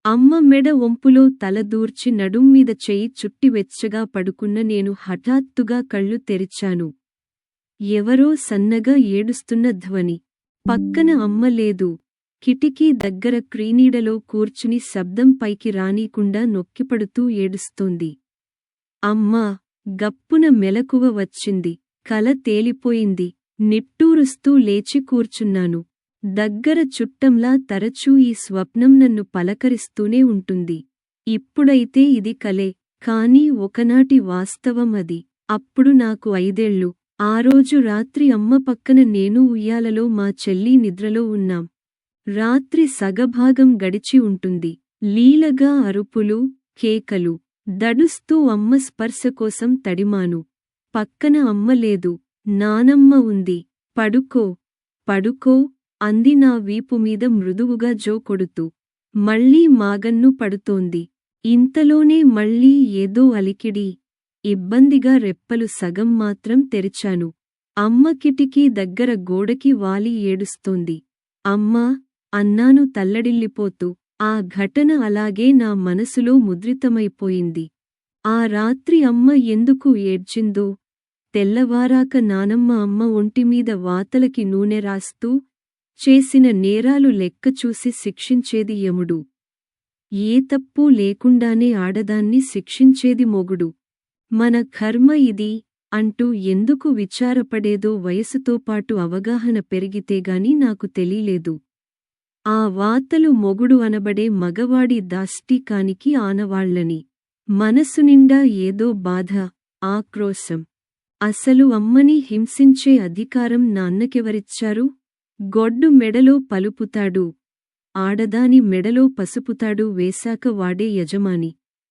అమ్మ మెడ వంపులో తల దూర్చి నడుమ్మీద చెయ్యి చుట్టి వెచ్చగా పడుకున్న నేను హఠాత్తుగా కళ్ళు తెరిచాను. ఎవరో సన్నగా ఏడుస్తున్న ధ్వని. పక్కన అమ్మ లేదు. కిటికీ దగ్గర క్రీనీడలో కూర్చుని శబ్దం పైకి రానీకుండా నొక్కిపడుతూ ఏడుస్తోంది. అమ్మా! గప్పున మెలకువ వచ్చింది. కల తేలిపోయింది. నిట్టూరుస్తూ లేచి కూర్చున్నాను. దగ్గర చుట్టంలా తరచూ ఈ స్వప్నం నన్ను పలకరిస్తూనే ఉంటుంది. ఇప్పుడైతే ఇది కలే, కానీ ఒకనాటి వాస్తవం అది. అప్పుడు నాకు 5 ఏళ్ళు. ఆ రోజు రాత్రి అమ్మ పక్కన నేను ఉయ్యాలలో మా చెల్లీ నిద్రలో ఉన్నాం. రాత్రి సగభాగం గడిచి ఉంటుంది. లీలగా అరుపులు, కేకలు. దడుస్తూ అమ్మ స్పర్శ కోసం తడిమాను. పక్కన అమ్మ లేదు. నానమ్మ ఉంది. పడుకో, పడుకో అంది నా వీపుమీద మృదువుగా జో కొడుతూ. మళ్ళీ మాగన్ను పడుతోంది. ఇంతలోనే మళ్ళీ ఏదో అలికిడి. ఇబ్బందిగా రెప్పలు సగం మాత్రం తెరిచాను. అమ్మ కిటికీ దగ్గర గోడకి వాలి ఏడుస్తోంది. అమ్మా! అన్నాను తల్లడిల్లిపోతూ. ఆ ఘటన అలాగే నా మనసులో ముద్రితమైపోయింది. ఆ రాత్రి అమ్మ ఎందుకు ఏడ్చిందో, తెల్లవారాక నానమ్మ అమ్మ ఒంటిమీద వాతలకి నూనె రాస్తూ, చేసిన నేరాలు లెక్కచూసి శిక్షించేది యముడు. ఏ తప్పూ లేకుండానే ఆడదాన్ని శిక్షించేది మొగుడు. మన కర్మ ఇది అంటూ ఎందుకు విచారపడేదో వయసుతోపాటు అవగాహన పెరిగితేగాని నాకు తెలీలేదు. ఆ వాతలు మొగుడు అనబడే మగవాడి దాష్టీకానికి ఆనవాళ్లని. మనసునిండా ఏదో బాధ, ఆక్రోశం. అసలు అమ్మని హింసించే అధికారం నాన్నకెవరిచ్చారు? గొడ్డు మెడలో పలుపుతాడు, ఆడదాని మెడలో పసుపుతాడు వేశాక వాడే యజమాని.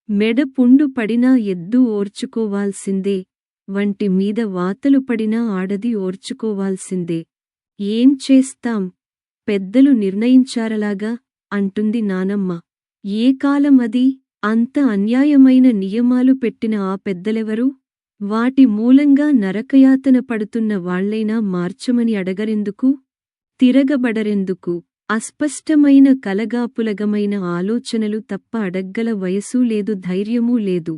మెడ పుండు పడినా ఎద్దు ఓర్చుకోవాల్సిందే, వంటి మీద వాతలు పడినా ఆడది ఓర్చుకోవాల్సిందే. ఏం చేస్తాం? పెద్దలు నిర్ణయించారలాగా అంటుంది నానమ్మ. ఏ కాలం అది? అంత అన్యాయమైన నియమాలు పెట్టిన ఆ పెద్దలెవరు? వాటి మూలంగా నరకయాతన పడుతున్న వాళ్లైనా మార్చమని అడగరెందుకు? తిరగబడరెందుకు? అస్పష్టమైన కలగాపులగమైన ఆలోచనలు తప్ప అడగ్గల వయసూ లేదు, ధైర్యమూ లేదు.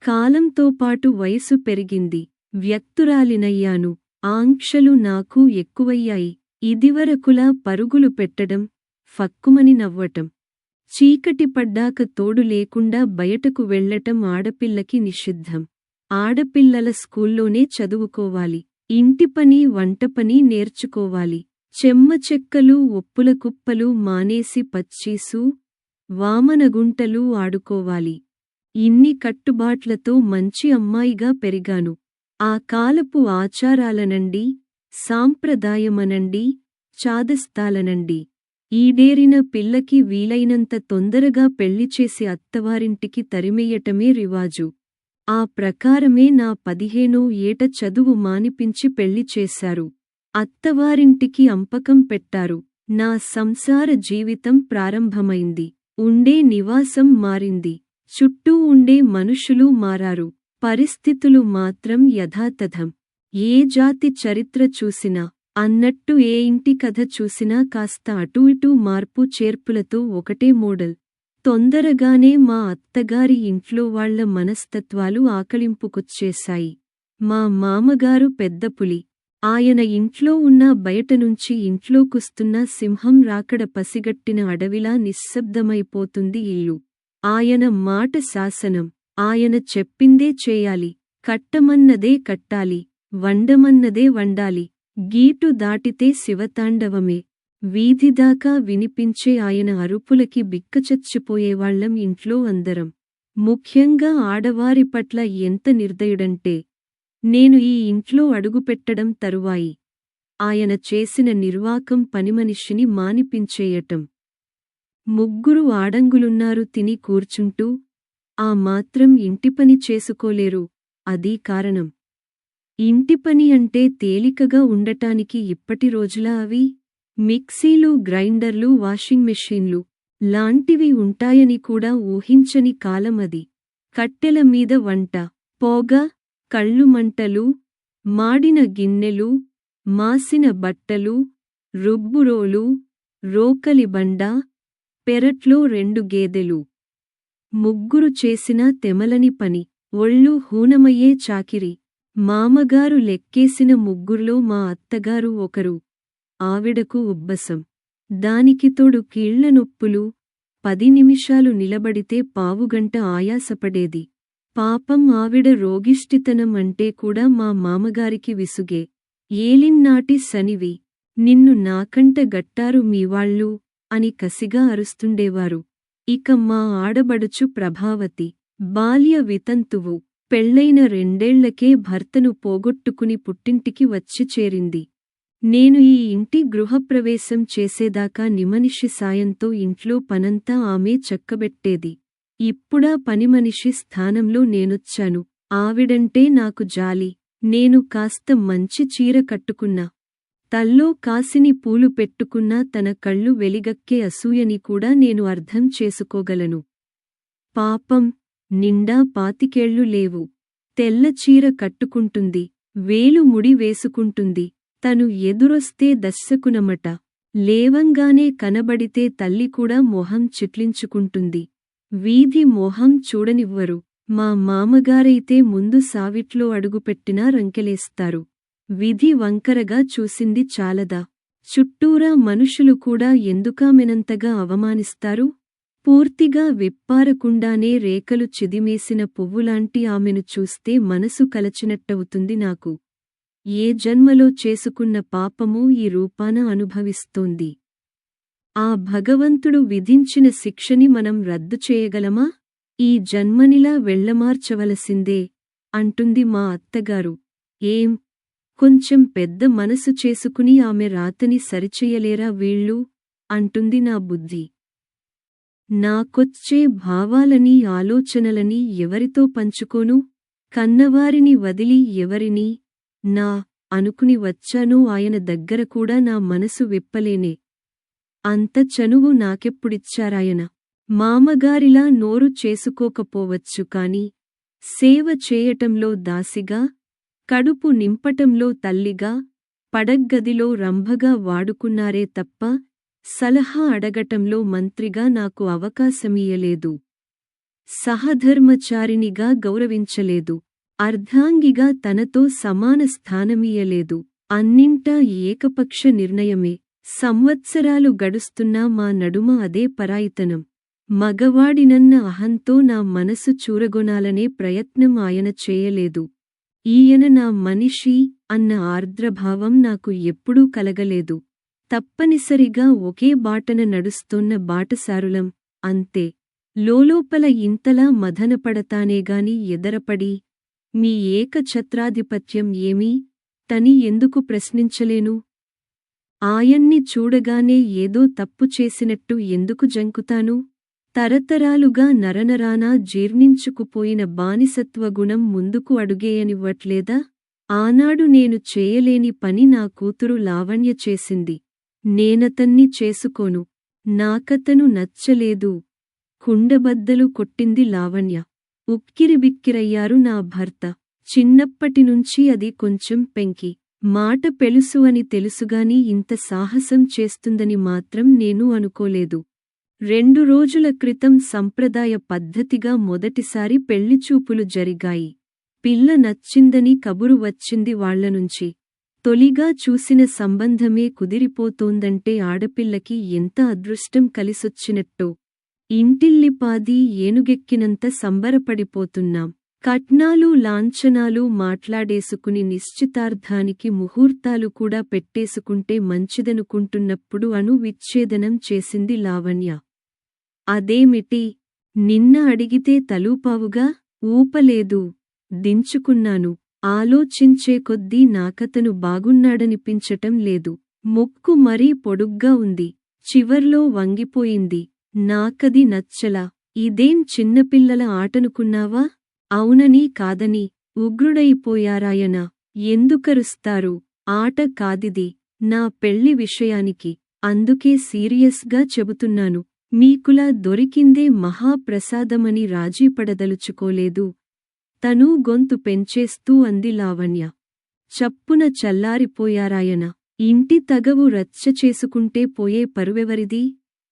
కాలంతోపాటు వయసు పెరిగింది. వ్యక్తురాలినయ్యాను. ఆంక్షలు నాకు ఎక్కువయ్యాయి. ఇదివరకులా పరుగులు పెట్టడం, ఫక్కుమని నవ్వటం, చీకటి పడ్డాక తోడు లేకుండా బయటకు వెళ్లటం ఆడపిల్లకి నిషిద్ధం. ఆడపిల్లల స్కూల్లోనే చదువుకోవాలి. ఇంటిపని వంటపని నేర్చుకోవాలి. చెమ్మచెక్కలు ఒప్పుల కుప్పలు మానేసి పచ్చీసు, వామనగుంటలు ఆడుకోవాలి. ఇన్ని కట్టుబాట్లతో మంచి అమ్మాయిగా పెరిగాను. ఆ కాలపు ఆచారాలనండి, సాంప్రదాయమనండి, చాదస్తాలనండి ఈడేరిన పిల్లకి వీలైనంత తొందరగా పెళ్లిచేసి అత్తవారింటికి తరిమెయ్యటమే రివాజు. ఆ ప్రకారమే నా 15వ ఏట చదువు మానిపించి పెళ్లి చేశారు. అత్తవారింటికి అంపకం పెట్టారు. నా సంసార జీవితం ప్రారంభమైంది. ఉండే నివాసం మారింది. చుట్టూ ఉండే మనుషులు మారారు. పరిస్థితులు మాత్రం యథాతథం. ఏ జాతి చరిత్ర చూసినా, అన్నట్టు ఏ ఇంటి కథ చూసినా కాస్త అటూ ఇటూ మార్పు చేర్పులతో ఒకటే మోడల్. తొందరగానే మా అత్తగారి ఇంట్లో వాళ్ల మనస్తత్వాలు ఆకళింపుకొచ్చేశాయి. మా మామగారు పెద్దపులి. ఆయన ఇంట్లో ఉన్నా బయటనుంచి ఇంట్లోకొస్తున్న సింహం రాకడ పసిగట్టిన అడవిలా నిశ్శబ్దమైపోతుంది ఇల్లు. ఆయన మాట శాసనం. ఆయన చెప్పిందే చేయాలి. కట్టమన్నదే కట్టాలి. వండమన్నదే వండాలి. గీటు దాటితే శివతాండవమే. వీధిదాకా వినిపించే ఆయన అరుపులకి బిక్కచచ్చిపోయేవాళ్లం ఇంట్లో అందరం. ముఖ్యంగా ఆడవారి పట్ల ఎంత నిర్దయుడంటే, నేను ఈ ఇంట్లో అడుగుపెట్టడం తరువాయి ఆయన చేసిన నిర్వాకం పనిమనిషిని మానిపించేయటం. 3 ఆడంగులున్నారు తిని కూర్చుంటూ, ఆ మాత్రం ఇంటిపని చేసుకోలేరు. అదీ కారణం. ఇంటిపని అంటే తేలికగా ఉండటానికి ఇప్పటి రోజులా అవి? మిక్సీలు, గ్రైండర్లు, వాషింగ్ మెషీన్లు లాంటివి ఉంటాయని కూడా ఊహించని కాలం అది. కట్టెల మీద వంట, పొగ, కళ్ళు మంటలు, మాడిన గిన్నెలు, మాసిన బట్టలు, రుబ్బురోలు, రోకలిబండ, పెరట్లో 2 గేదెలు. ముగ్గురు చేసిన తెమలని పని. ఒళ్ళు హూనమయ్యే చాకిరి. మామగారు లెక్కేసిన ముగ్గుర్లో మా అత్తగారు ఒకరు. ఆవిడకు ఉబ్బసం. దానికి తోడు కీళ్ల నొప్పులు. 10 నిమిషాలు నిలబడితే పావుగంట ఆయాసపడేది. పాపం ఆవిడ రోగిష్టితనం అంటే కూడా మా మామగారికి విసుగే. ఏలిన్నాటి శనివి. నిన్ను నాకంట గట్టారు మీవాళ్ళు అని కసిగా అరుస్తుండేవారు. ఇక మా ఆడబడుచు ప్రభావతి. బాల్య వితంతువు. పెళ్లైన 2 ఏళ్లకే భర్తను పోగొట్టుకుని పుట్టింటికి వచ్చి చేరింది. నేను ఈ ఇంటి గృహప్రవేశం చేసేదాకా నిమనిషి సాయంతో ఇంట్లో పనంతా ఆమె చక్కబెట్టేది. ఇప్పుడా పనిమనిషి స్థానంలో నేనొచ్చాను. ఆవిడంటే నాకు జాలి. నేను కాస్త మంచి చీర కట్టుకున్నా, తల్లో కాసిని పూలు పెట్టుకున్నా తన కళ్ళు వెలిగక్కే అసూయని కూడా నేను అర్థం చేసుకోగలను. పాపం, నిండా 25 లేవు. తెల్ల చీర కట్టుకుంటుంది, వేలు ముడి వేసుకుంటుంది. తను ఎదురొస్తే దస్సకునమట. లేవంగానే కనబడితే తల్లి కూడా మొహం చిట్లించుకుంటుంది. వీధి మొహం చూడనివ్వరు. మా మామగారైతే ముందు సావిట్లో అడుగుపెట్టినా రంకెలేస్తారు. విధి వంకరగా చూసింది చాలదా? చుట్టూరా మనుషులు కూడా ఎందుకామెనంతగా అవమానిస్తారు? పూర్తిగా విప్పారకుండానే రేకలు చిదిమేసిన పువ్వులాంటి ఆమెను చూస్తే మనసు కలచినట్టవుతుంది నాకు. ఏ జన్మలో చేసుకున్న పాపమూ ఈ రూపాన అనుభవిస్తోంది. ఆ భగవంతుడు విధించిన శిక్షని మనం రద్దు చేయగలమా? ఈ జన్మనిలా వెళ్ళమార్చవలసిందే అంటుంది మా అత్తగారు. ఏం, కొంచెం పెద్ద మనసు చేసుకుని ఆమె రాతని సరిచెయ్యలేరా వీళ్ళు అంటుంది నా బుద్ధి. నాకొచ్చే భావాలని ఆలోచనలని ఎవరితో పంచుకోను? కన్నవారిని వదిలి ఎవరిని నా అనుకుని వచ్చానో ఆయన దగ్గర కూడా నా మనసు విప్పలేనే. అంత చనువు నాకెప్పుడిచ్చారాయన? మామగారిలా నోరు చేసుకోకపోవచ్చు కాని సేవ చేయటంలో దాసిగా, కడుపు నింపటంలో తల్లిగా, పడగ్గదిలో రంభగా వాడుకున్నారే తప్ప సలహా అడగటంలో మంత్రిగా నాకు అవకాశమియ్యలేదు. సహధర్మచారినిగా గౌరవించలేదు. అర్ధాంగిగా తనతో సమాన స్థానమియ్యలేదు. అన్నింటా ఏకపక్ష నిర్ణయమే. సంవత్సరాలు గడుస్తున్నా మా నడుమ అదే పరాయితనం. మగవాడినన్న అహంతో నా మనసు చూరగొనాలనే ప్రయత్నం ఆయన చేయలేదు. ఈయన నా మనిషి అన్న ఆర్ద్రభావం నాకు ఎప్పుడూ కలగలేదు. తప్పనిసరిగా ఒకే బాటన నడుస్తోన్న బాటసారులం, అంతే. లోలోపల ఇంతలా మథనపడతానేగాని ఎదరపడి మీ ఏకఛత్రాధిపత్యం ఏమీ తని ఎందుకు ప్రశ్నించలేను? ఆయన్ని చూడగానే ఏదో తప్పు చేసినట్టు ఎందుకు జంకుతాను? తరతరాలుగా నరనరానా జీర్ణించుకుపోయిన బానిసత్వగుణం ముందుకు అడుగేయనివ్వట్లేదా? ఆనాడు నేను చేయలేని పని నా కూతురు లావణ్య చేసింది. నేనతన్ని చేసుకోను. నాకతను నచ్చలేదు. కుండబద్దలు కొట్టింది లావణ్య. ఉక్కిరిబిక్కిరయ్యారు నా భర్త. చిన్నప్పటినుంచి అది కొంచెం పెంకి. మాట పెలుసు అని తెలుసుగాని ఇంత సాహసం చేస్తుందని మాత్రం నేను అనుకోలేదు. 2 రోజుల క్రితం సంప్రదాయ పద్ధతిగా మొదటిసారి పెళ్లిచూపులు జరిగాయి. పిల్ల నచ్చిందని కబురు వచ్చింది వాళ్లనుంచి. తొలిగా చూసిన సంబంధమే కుదిరిపోతోందంటే ఆడపిల్లకి ఎంత అదృష్టం కలిసొచ్చినట్టో. ఇంటిల్లిపాది ఏనుగెక్కినంత సంబరపడిపోతున్నాం. కట్నాలు లాంఛనాలు మాట్లాడేసుకుని నిశ్చితార్థానికి ముహూర్తాలు కూడా పెట్టేసుకుంటే మంచిదనుకుంటున్నప్పుడు విచ్ఛేదనం చేసింది లావణ్య. అదేమిటి? నిన్న అడిగితే తలూపావుగా? ఊపలేదు. దించుకున్నాను. ఆలోచించే కొద్దీ నాకతను బాగున్నాడనిపించటం లేదు. ముక్కు మరీ పొడుగ్గా ఉంది. చివర్లో వంగిపోయింది. నాకది నచ్చలా. ఇదేం చిన్నపిల్లల ఆటనుకున్నావా? అవునని కాదని ఉగ్రుడైపోయారాయన. ఎందుకరుస్తారు? ఆట కాదిది. నా పెళ్లి విషయానికి. అందుకే సీరియస్గా చెబుతున్నాను. మీకులా దొరికిందే మహాప్రసాదమని రాజీపడదలుచుకోలేదు. తనూ గొంతు పెంచేస్తూ అంది లావణ్య. చప్పున చల్లారిపోయారాయన. ఇంటి తగవు రచ్చ చేసుకుంటే పోయే పరువెవరిది?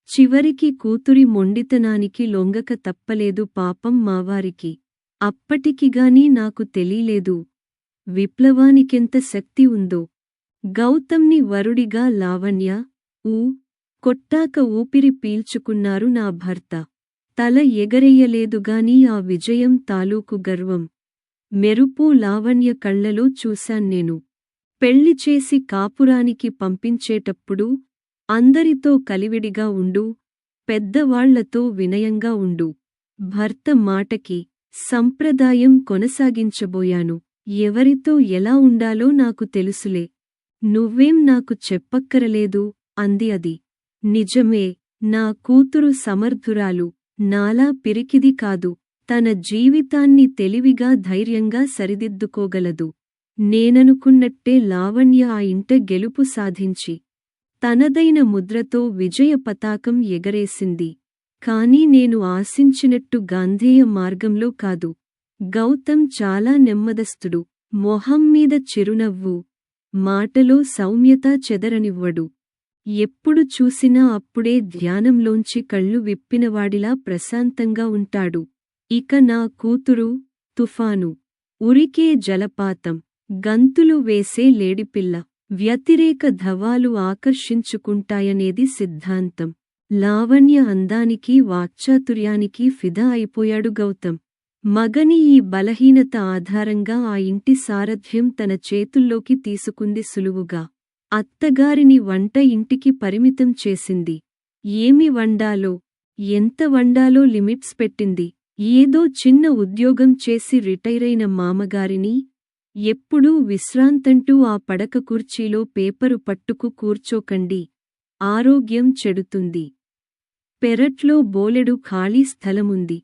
చివరికి కూతురి మొండితనానికి లొంగక తప్పలేదు పాపం మావారికి. అప్పటికిగాని నాకు తెలీలేదు విప్లవానికెంత శక్తి ఉందో. గౌతంని వరుడిగా లావణ్య కొట్టాక ఊపిరి పీల్చుకున్నారు నా భర్త. తల ఎగరెయ్యలేదుగాని ఆ విజయం తాలూకు గర్వం, మెరుపు లావణ్య కళ్లలో చూశాన్నేను. పెళ్లి చేసి కాపురానికి పంపించేటప్పుడు అందరితో కలివిడిగా ఉండు, పెద్దవాళ్లతో వినయంగా ఉండు. భర్త మాటకి సంప్రదాయం కొనసాగించబోయాను. ఎవరితో ఎలా ఉండాలో నాకు తెలుసులే, నువ్వేం నాకు చెప్పక్కరలేదు అంది అది. నిజమే, నా కూతురు సమర్థురాలు, నాలా పిరికిది కాదు. తన జీవితాన్ని తెలివిగా ధైర్యంగా సరిదిద్దుకోగలదు. నేననుకున్నట్టే లావణ్య ఆ ఇంట గెలుపు సాధించి తనదైన ముద్రతో విజయ పతాకం ఎగరేసింది. కాని నేను ఆశించినట్టు గాంధేయ మార్గంలో కాదు. గౌతం చాలా నెమ్మదస్తుడు, మొహం మీద చిరునవ్వు, మాటలో సౌమ్యత చెదరనివ్వడు. ఎప్పుడు చూసినా అప్పుడే ధ్యానంలోంచి కళ్ళు విప్పినవాడిలా ప్రశాంతంగా ఉంటాడు. ఇక నా కూతురు తుఫాను, ఉరికే జలపాతం, గంతులు వేసే లేడిపిల్ల. వ్యతిరేక ధవాలు ఆకర్షించుకుంటాయనేది సిద్ధాంతం. లావణ్య అందానికి వాక్చాతుర్యానికి ఫిదా అయిపోయాడు గౌతం. మగని ఈ బలహీనత ఆధారంగా ఆ ఇంటి సారథ్యం తన చేతుల్లోకి తీసుకుంది సులువుగా. అత్తగారిని వంట ఇంటికి పరిమితం చేసింది. ఏమి వండాలో, ఎంత వండాలో లిమిట్స్ పెట్టింది. ఏదో చిన్న ఉద్యోగం చేసి రిటైరైన మామగారిని ఎప్పుడూ విశ్రాంతంటూ ఆ పడక కుర్చీలో పేపరు పట్టుకు కూర్చోకండి, ఆరోగ్యం చెడుతుంది. పెరట్లో బోలెడు ఖాళీ స్థలముంది.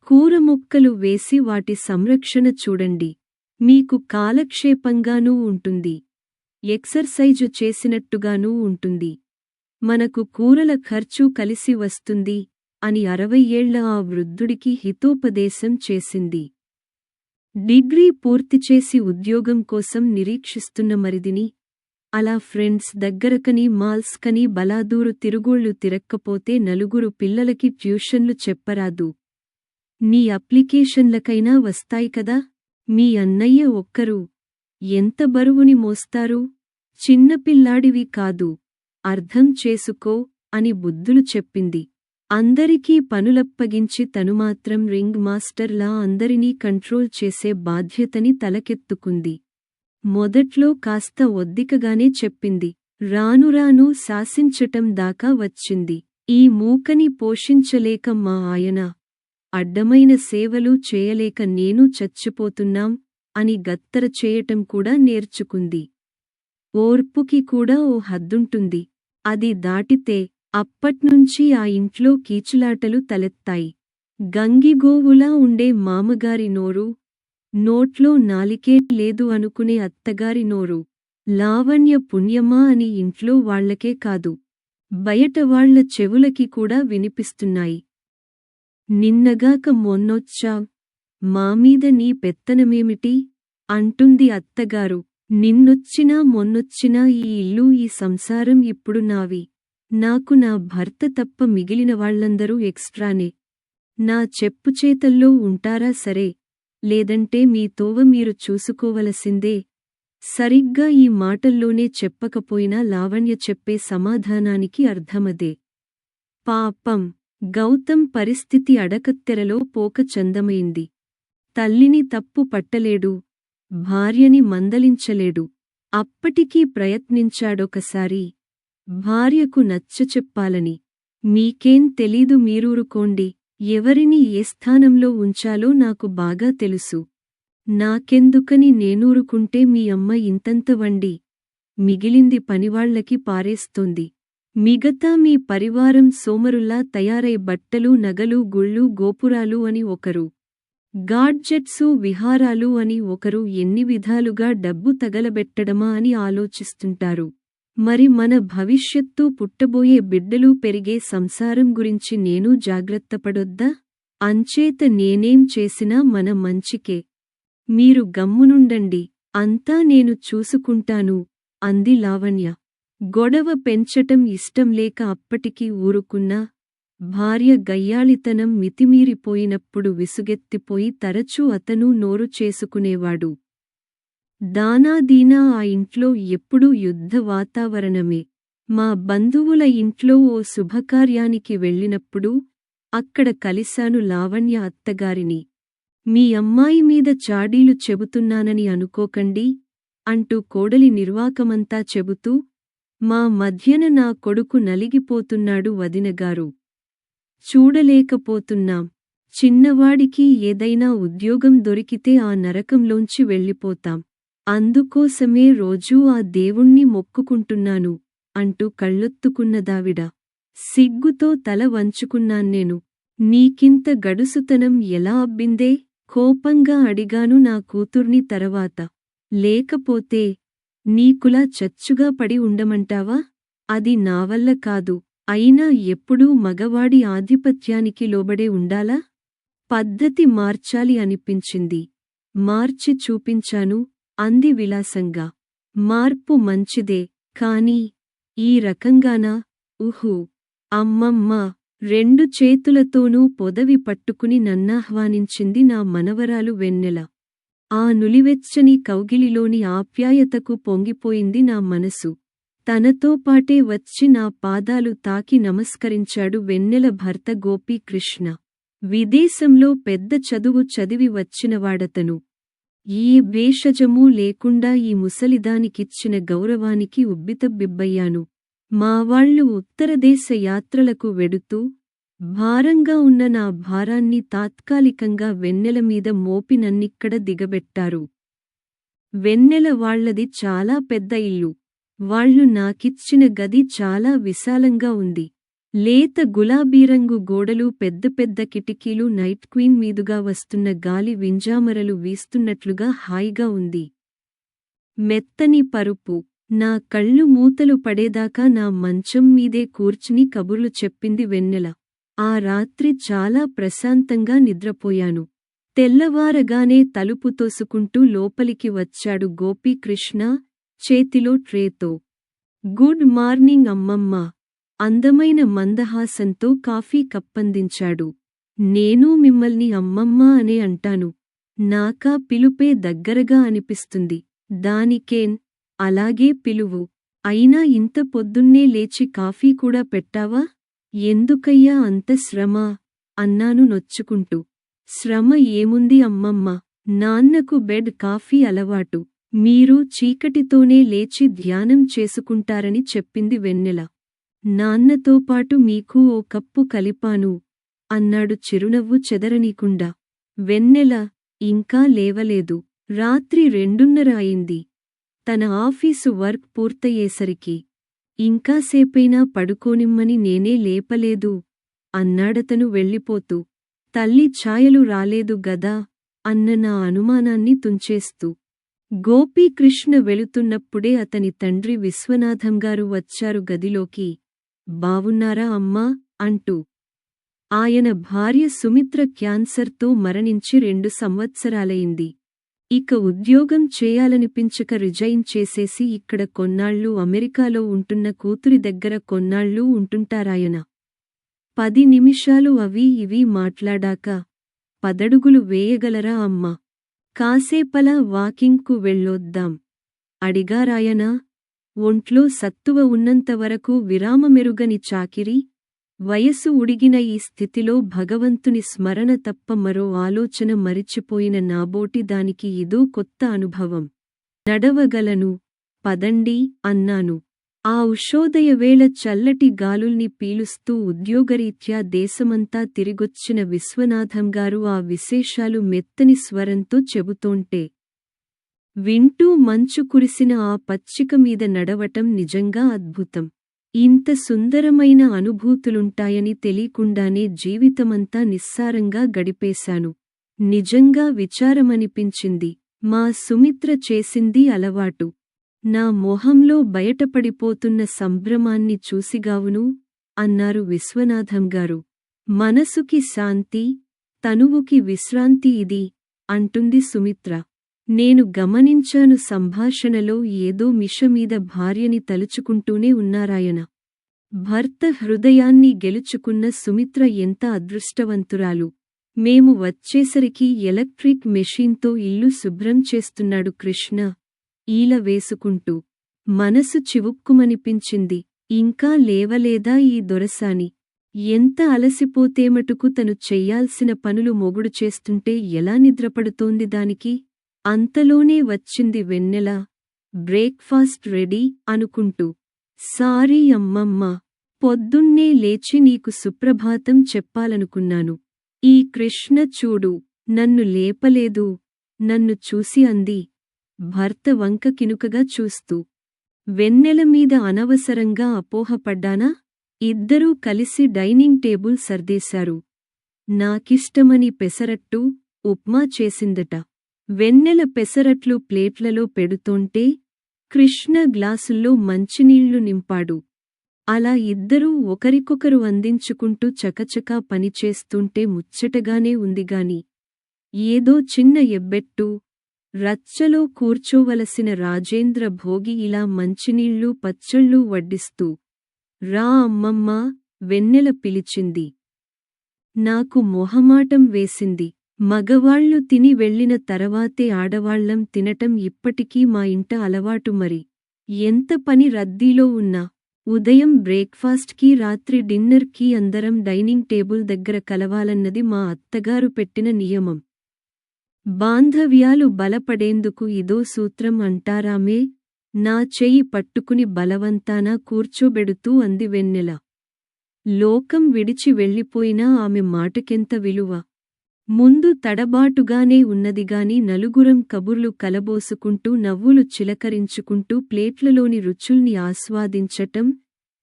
కూరమొక్కలు వేసి వాటి సంరక్షణ చూడండి, మీకు కాలక్షేపంగానూ ఉంటుంది, ఎక్సర్సైజు చేసినట్టుగానూ ఉంటుంది. మనకు కూరల ఖర్చు కలిసి వస్తుంది అని 60 ఏళ్ల ఆ వృద్ధుడికి హితోపదేశం చేసింది. డిగ్రీ పూర్తిచేసి ఉద్యోగం కోసం నిరీక్షిస్తున్న మరిదిని అలా ఫ్రెండ్స్ దగ్గరకని మాల్స్ కని బలాదూరు తిరుగోళ్లు తిరక్కపోతే నలుగురు పిల్లలకి ట్యూషన్లు చెప్పరాదు. నీ అప్లికేషన్లకైనా వస్తాయి కదా. మీ అన్నయ్య ఒక్కరు ఎంత బరువుని మోస్తారు? చిన్నపిల్లాడివి కాదు, అర్థం చేసుకో అని బుద్ధులు చెప్పింది. అందరికీ పనులప్పగించి తనుమాత్రం రింగ్ మాస్టర్లా అందరినీ కంట్రోల్ చేసే బాధ్యతని తలకెత్తుకుంది. మొదట్లో కాస్త ఒద్దికగానే చెప్పింది. రానురాను శాసించటం దాకా వచ్చింది. ఈ మూకని పోషించలేక మా ఆయన, అడ్డమైన సేవలు చేయలేక నేను చచ్చిపోతున్నాం అని గత్తర చేయటం కూడా నేర్చుకుంది. ఓర్పుకి కూడా ఓ హద్దుంటుంది. అది దాటితే అప్పట్నుంచి ఆ ఇంట్లో కీచులాటలు తలెత్తాయి. గంగిగోవులా ఉండే మామగారి నోరు, నోట్లో నాలికే లేదు అనుకునే అత్తగారి నోరు, లావణ్య పుణ్యమా అని ఇంట్లో వాళ్లకే కాదు, బయటవాళ్ల చెవులకి కూడా వినిపిస్తున్నాయి. నిన్నగాక మొన్నొచ్చావ్, మామీద నీ పెత్తనమేమిటి అంటుంది అత్తగారు. నిన్నొచ్చినా మొన్నొచ్చినా ఈ ఇల్లు ఈ సంసారం ఇప్పుడు నావి. నాకు నా భర్త తప్ప మిగిలినవాళ్లందరూ ఎక్స్ట్రానే. నా చెప్పుచేతల్లో ఉంటారా సరే, లేదంటే మీ తోవ మీరు చూసుకోవలసిందే. సరిగ్గా ఈ మాటల్లోనే చెప్పకపోయినా లావణ్య చెప్పే సమాధానానికి అర్థమదే. పాపం గౌతం పరిస్థితి అడకత్తెరలో పోక చందమైంది. తల్లిని తప్పు పట్టలేడు, భార్యని మందలించలేడు. అప్పటికీ ప్రయత్నించాడొకసారి, భార్యకు నచ్చచెప్పాలని. మీకేం తెలీదు, మీరూరుకోండి, ఎవరిని ఏ స్థానంలో ఉంచాలో నాకు బాగా తెలుసు. నాకెందుకని నేనూరుకుంటే మీ అమ్మ ఇంతంత వండి మిగిలింది పనివాళ్లకి పారేస్తోంది. మిగతా మీ పరివారం సోమరుల్లా తయారై బట్టలు నగలు గుళ్ళు గోపురాలు అని ఒకరు, గాడ్జెట్సు విహారాలు అని ఒకరు, ఎన్ని విధాలుగా డబ్బు తగలబెట్టడమా అని ఆలోచిస్తుంటారు. మరి మన భవిష్యత్తు, పుట్టబోయే బిడ్డలు పెరిగే సంసారం గురించి నేను జాగ్రత్తపడొద్దా? అంచేత నేనేం చేసినా మన మంచికే. మీరు గమ్మునుండండి, అంతా నేను చూసుకుంటాను అంది లావణ్య. గొడవ పెంచటం ఇష్టంలేక అప్పటికి ఊరుకున్నా, భార్య గయ్యాళితనం మితిమీరిపోయినప్పుడు విసుగెత్తిపోయి తరచూ అతను నోరు చేసుకునేవాడు. దానాదీనా ఆ ఇంట్లో ఎప్పుడూ యుద్ధ వాతావరణమే. మా బంధువుల ఇంట్లో ఓ శుభకార్యానికి వెళ్ళినప్పుడు అక్కడ కలిశాను లావణ్య అత్తగారిని. మీ అమ్మాయి మీద చాడీలు చెబుతున్నానని అనుకోకండి అంటూ కోడలి నిర్వాకమంతా చెబుతూ, మా మధ్యన నా కొడుకు నలిగిపోతున్నాడు వదినగారు. చూడలేకపోతున్నాం. చిన్నవాడికి ఏదైనా ఉద్యోగం దొరికితే ఆ నరకంలోంచి వెళ్ళిపోతాం. అందుకోసమే రోజూ ఆ దేవుణ్ణి మొక్కుకుంటున్నాను అంటూ కళ్ళొత్తుకున్నదావిడ. సిగ్గుతో తల వంచుకున్నాన్నేను. నీకింత గడుసుతనం ఎలా అబ్బిందే? కోపంగా అడిగాను నా కూతుర్ని తర్వాత. లేకపోతే నీకులా చచ్చుగా పడి ఉండమంటావా? అది నావల్ల కాదు. అయినా ఎప్పుడూ మగవాడి ఆధిపత్యానికి లోబడే ఉండాలా? పద్ధతి మార్చాలి అనిపించింది. మార్చి చూపించాను అంది విలాసంగా. మార్పు మంచిదే, కానీ ఈ రకంగానా? ఉహూ. అమ్మమ్మ! రెండు చేతులతోనూ పొదవి పట్టుకుని నన్నాహ్వానించింది నా మనవరాలు వెన్నెల. ఆ నులివెచ్చని కౌగిలిలోని ఆప్యాయతకు పొంగిపోయింది నా మనసు. తనతో పాటే వచ్చి నా పాదాలు తాకి నమస్కరించాడు వెన్నెల భర్త గోపీకృష్ణ. విదేశంలో పెద్ద చదువు చదివి వచ్చినవాడతను. ఏ భేషజమూ లేకుండా ఈ ముసలిదానికిచ్చిన గౌరవానికి ఉబ్బితబ్బిబ్బయ్యాను. మావాళ్లు ఉత్తరదేశ యాత్రలకు వెడుతూ భారంగా ఉన్న నా భారాన్ని తాత్కాలికంగా వెన్నెల మీద మోపి నన్నిక్కడ దిగబెట్టారు. వెన్నెల వాళ్లది చాలా పెద్ద ఇల్లు. వాళ్లు నాకిచ్చిన గది చాలా విశాలంగా ఉంది. లేత గులాబీరంగు గోడలు, పెద్ద పెద్ద కిటికీలు, నైట్ క్వీన్ మీదుగా వస్తున్న గాలి వింజామరలు వీస్తున్నట్లుగా హాయిగా ఉంది. మెత్తని పరుపు. నా కళ్ళు మూతలు పడేదాకా నా మంచం మీదే కూర్చుని కబుర్లు చెప్పింది వెన్నెల. ఆ రాత్రి చాలా ప్రశాంతంగా నిద్రపోయాను. తెల్లవారగానే తలుపు తోసుకుంటూ లోపలికి వచ్చాడు గోపీకృష్ణ, చేతిలో ట్రేతో. గుడ్ మార్నింగ్ అమ్మమ్మ! అందమైన మందహాసంతో కాఫీ కప్పందించాడు. నేనూ మిమ్మల్ని అమ్మమ్మ అనే అంటాను. నాకా పిలుపే దగ్గరగా అనిపిస్తుంది. దానికేన్, అలాగే పిలువు. అయినా ఇంత పొద్దున్నే లేచి కాఫీ కూడా పెట్టావా? ఎందుకయ్యా అంత శ్రమ? అన్నాను నొచ్చుకుంటూ. శ్రమ ఏముంది అమ్మమ్మ? నాన్నకు బెడ్ కాఫీ అలవాటు. మీరు చీకటితోనే లేచి ధ్యానం చేసుకుంటారని చెప్పింది వెన్నెల. నాన్నతో పాటు మీకు ఓ కప్పు కలిపాను అన్నాడు చిరునవ్వు చెదరనీకుండా. వెన్నెల ఇంకా లేవలేదు. రాత్రి 2:30 అయింది. తన ఆఫీసు వర్క్ పూర్తయ్యేసరికి. ఇంకాసేపైనా పడుకోనిమ్మని నేనే లేపలేదు అన్నాడతను వెళ్ళిపోతూ. తల్లి ఛాయలు రాలేదు గదా అన్న నా అనుమానాన్ని తుంచేస్తూ. గోపీకృష్ణ వెళుతున్నప్పుడే అతని తండ్రి విశ్వనాథంగారు వచ్చారు గదిలోకి. బావున్నారా అమ్మా అంటూ. ఆయన భార్య సుమిత్ర క్యాన్సర్తో మరణించి 2 సంవత్సరాలయింది. ఇక ఉద్యోగం చేయాలనిపించక రిజైన్ చేసేసి ఇక్కడ కొన్నాళ్ళు అమెరికాలో ఉంటున్న కూతురి దగ్గర కొన్నాళ్ళు ఉంటుంటారాయన. 10 నిమిషాలు అవి ఇవి మాట్లాడాక, 10 అడుగులు వేయగలరా అమ్మా? కాసేపలా వాకింగ్కు వెళ్ళొద్దాం అడిగారాయన. ఒంట్లో సత్తువ ఉన్నంతవరకు విరామమెరుగని చాకిరీ, వయసు ఉడిగిన ఈ స్థితిలో భగవంతుని స్మరణ తప్ప మరో ఆలోచన మరిచిపోయిన నాబోటి దానికి ఇదో కొత్త అనుభవం. నడవగలను, పదండి అన్నాను. ఆ ఉషోదయవేళ చల్లటి గాలుల్ని పీలుస్తూ ఉద్యోగరీత్యా దేశమంతా తిరిగొచ్చిన విశ్వనాథంగారు ఆ విశేషాలు మెత్తని స్వరంతో చెబుతోంటే వింటూ మంచు కురిసిన ఆ పచ్చిక మీద నడవటం నిజంగా అద్భుతం. ఇంత సుందరమైన అనుభూతులుంటాయని తెలీకుండానే జీవితమంతా నిస్సారంగా గడిపేశాను. నిజంగా విచారమనిపించింది. మా సుమిత్ర చేసింది అలవాటు. నా మొహంలో బయటపడిపోతున్న సంభ్రమాన్ని చూసిగావును అన్నారు విశ్వనాథంగారు. మనసుకి శాంతి, తనువుకి విశ్రాంతి ఇది అంటుంది సుమిత్ర. నేను గమనించాను సంభాషణలో ఏదో మిషమీద భార్యని తలుచుకుంటూనే ఉన్నారాయన. భర్త హృదయాన్ని గెలుచుకున్న సుమిత్ర ఎంత అదృష్టవంతురాలు. మేము వచ్చేసరికి ఎలక్ట్రిక్ మెషీన్తో ఇల్లు శుభ్రం చేస్తున్నాడు కృష్ణ ఈల వేసుకుంటూ. మనసు చివుక్కుమనిపించింది. ఇంకా లేవలేదా ఈ దొరసాని? ఎంత అలసిపోతేమటుకు తను చెయ్యాల్సిన పనులు మొగుడు చేస్తుంటే ఎలా నిద్రపడుతోంది దానికి? అంతలోనే వచ్చింది వెన్నెల. బ్రేక్ఫాస్ట్ రెడీ అనుకుంటూ. సారీ అమ్మమ్మ, పొద్దున్నే లేచి నీకు సుప్రభాతం చెప్పాలనుకున్నాను. ఈ కృష్ణ చూడు, నన్ను లేపలేదు. నన్ను చూసి అంది, భర్త వంక కినుకగా చూస్తూ. వెన్నెలమీద అనవసరంగా అపోహపడ్డానా? ఇద్దరూ కలిసి డైనింగ్ టేబుల్ సర్దేశారు. నాకిష్టమని పెసరట్టు, ఉప్మా చేసిందట. వెన్నెల పెసరట్లు ప్లేట్లలో పెడుతోంటే కృష్ణ గ్లాసుల్లో మంచినీళ్లు నింపాడు. అలా ఇద్దరూ ఒకరికొకరు అందించుకుంటూ చకచకా పనిచేస్తుంటే ముచ్చటగానే ఉందిగాని, ఏదో చిన్న ఎబ్బెట్టు, రచ్చలో కూర్చోవలసిన రాజేంద్ర భోగి ఇలా మంచినీళ్ళూ పచ్చళ్ళూ వడ్డిస్తూ, రా అమ్మమ్మా, వెన్నెల పిలిచింది. నాకు మొహమాటం వేసింది. మగవాళ్లు తిని వెళ్లిన తరవాతే ఆడవాళ్లం తినటం ఇప్పటికీ మా ఇంట అలవాటు మరి. ఎంత పని రద్దీలో ఉన్నా, ఉదయం బ్రేక్ఫాస్ట్కి రాత్రి డిన్నర్కి అందరం డైనింగ్ టేబుల్ దగ్గర కలవాలన్నది మా అత్తగారు పెట్టిన నియమం. బాంధవ్యాలు బలపడేందుకు ఇదో సూత్రం అంటారామే. నా చెయ్యి పట్టుకుని బలవంతాన కూర్చోబెడుతూ అంది వెన్నెల. లోకం విడిచి వెళ్ళిపోయినా ఆమె మాటకెంత విలువ. ముందు తడబాటుగానే ఉన్నదిగాని నలుగురం కబుర్లు కలబోసుకుంటూ నవ్వులు చిలకరించుకుంటూ ప్లేట్లలోని రుచుల్ని ఆస్వాదించటం,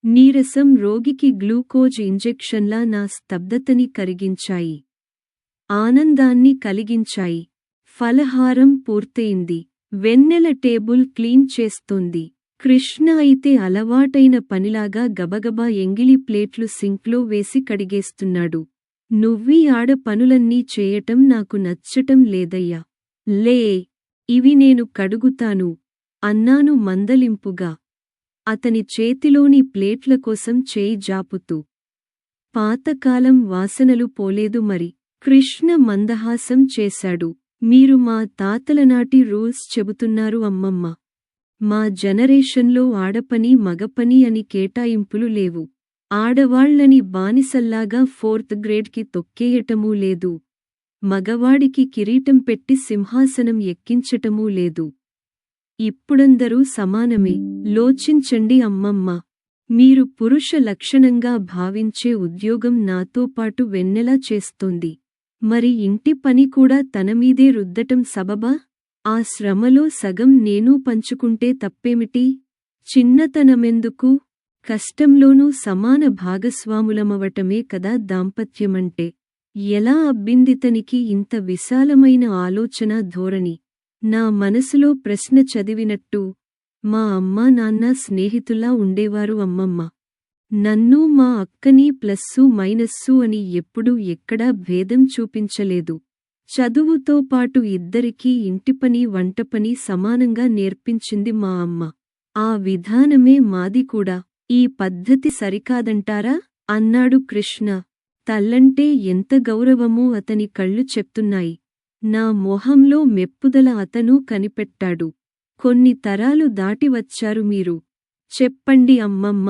నీరసం రోగికి గ్లూకోజ్ ఇంజెక్షన్లా నా స్తబ్దతని కరిగించాయి. ఆనందాన్ని కలిగించాయి. ఫలహారం పూర్తయింది. వెన్నెల టేబుల్ క్లీన్ చేస్తోంది. కృష్ణ అయితే అలవాటైన పనిలాగా గబగబా ఎంగిలి ప్లేట్లు సింక్లో వేసి కడిగేస్తున్నాడు. నువ్వీ ఆడ పనులన్నీ చేయటం నాకు నచ్చటం లేదయ్యా. లే, ఇవి నేను కడుగుతాను అన్నాను మందలింపుగా, అతని చేతిలోని ప్లేట్ల కోసం చేయి జాపుతూ. పాతకాలం వాసనలు పోలేదు మరి. కృష్ణ మందహాసం చేశాడు. మీరు మా తాతలనాటి రూల్స్ చెబుతున్నారు అమ్మమ్మ. మా జనరేషన్లో ఆడపని మగపని అని కేటాయింపులు లేవు. ఆడవాళ్లని బానిసల్లాగా 4th గ్రేడ్కి తొక్కేయటమూ లేదు. మగవాడికి కిరీటం పెట్టి సింహాసనం ఎక్కించటమూ లేదు. ఇప్పుడందరూ సమానమే. లోచించండి అమ్మమ్మ. మీరు పురుష లక్షణంగా భావించే ఉద్యోగం నాతో పాటు వెన్నెలా చేస్తోంది. మరి ఇంటి పని కూడా తనమీదే రుద్దటం సబబా? ఆ శ్రమలో సగం నేనూ పంచుకుంటే తప్పేమిటి? చిన్నతనమెందుకు? కష్టంలోనూ సమాన భాగస్వాములమవటమే కదా దాంపత్యమంటే. ఎలా అబ్బిందితనికి ఇంత విశాలమైన ఆలోచన ధోరణి? నా మనసులో ప్రశ్న చదివినట్టు, మా అమ్మా నాన్న స్నేహితుల్లా ఉండేవారు అమ్మమ్మ. నన్నూ మా అక్కనీ ప్లస్సు మైనస్సు అని ఎప్పుడూ ఎక్కడా భేదం చూపించలేదు. చదువుతో పాటు ఇద్దరికీ ఇంటిపని వంటపని సమానంగా నేర్పించింది మా అమ్మ. ఆ విధానమే మాది కూడా. ఈ పద్ధతి సరికాదంటారా? అన్నాడు కృష్ణ. తల్లంటే ఎంత గౌరవమో అతని కళ్ళు చెప్తున్నాయి. నా మొహంలో మెప్పుదల అతనూ కనిపెట్టాడు. కొన్ని తరాలు దాటివచ్చారు మీరు. చెప్పండి అమ్మమ్మ.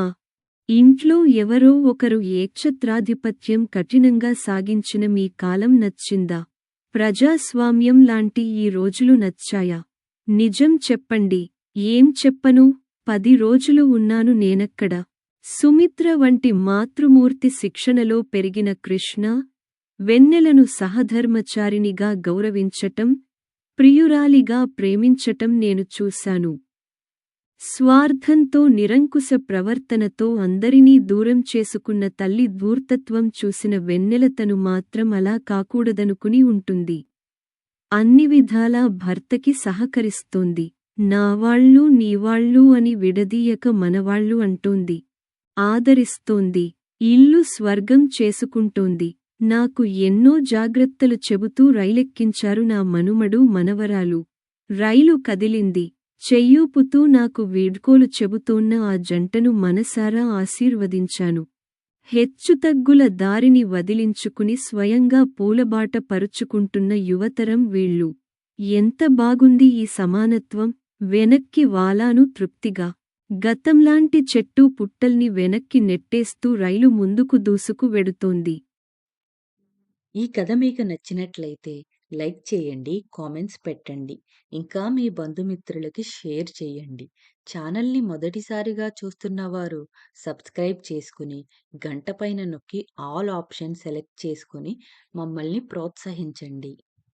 ఇంట్లో ఎవరో ఒకరు ఏకఛత్రాధిపత్యం కఠినంగా సాగించిన మీ కాలం నచ్చిందా? ప్రజాస్వామ్యం లాంటి ఈ రోజులు నచ్చాయా? నిజం చెప్పండి. ఏం చెప్పను? 10 రోజులు ఉన్నాను నేనక్కడ. సుమిత్ర వంటి మాతృమూర్తి శిక్షణలో పెరిగిన కృష్ణ, వెన్నెలను సహధర్మచారినిగా గౌరవించటం, ప్రియురాలిగా ప్రేమించటం నేను చూశాను. స్వార్థంతో నిరంకుశ ప్రవర్తనతో అందరినీ దూరం చేసుకున్న తల్లి ధూర్తత్వం చూసిన వెన్నెల తను మాత్రం అలా కాకూడదనుకుని ఉంటుంది. అన్ని విధాలా భర్తకి సహకరిస్తోంది. నావాళ్ళు నీవాళ్ళు అని విడదీయక మనవాళ్ళు అంటోంది. ఆదరిస్తోంది. ఇల్లు స్వర్గం చేసుకుంటోంది. నాకు ఎన్నో జాగ్రత్తలు చెబుతూ రైలెక్కించారు నా మనుమడు మనవరాలు. రైలు కదిలింది. చెయ్యూపుతూ నాకు వీడ్కోలు చెబుతోన్న ఆ జంటను మనసారా ఆశీర్వదించాను. హెచ్చుతగ్గుల దారిని వదిలించుకుని స్వయంగా పూలబాట పరుచుకుంటున్న యువతరం వీళ్ళు. ఎంత బాగుంది ఈ సమానత్వం! వెనక్కి వాలాను తృప్తిగా. గతంలాంటి చెట్టు పుట్టల్ని వెనక్కి నెట్టేస్తూ రైలు ముందుకు దూసుకు వెడుతోంది. ఈ కథ మీకు నచ్చినట్లయితే లైక్ చేయండి, కామెంట్స్ పెట్టండి. ఇంకా మీ బంధుమిత్రులకి షేర్ చేయండి. ఛానల్‌ని మొదటిసారిగా చూస్తున్న వారు సబ్స్క్రైబ్ చేసుకుని, గంట పైన నొక్కి ఆల్ ఆప్షన్ సెలెక్ట్ చేసుకొని మమ్మల్ని ప్రోత్సహించండి.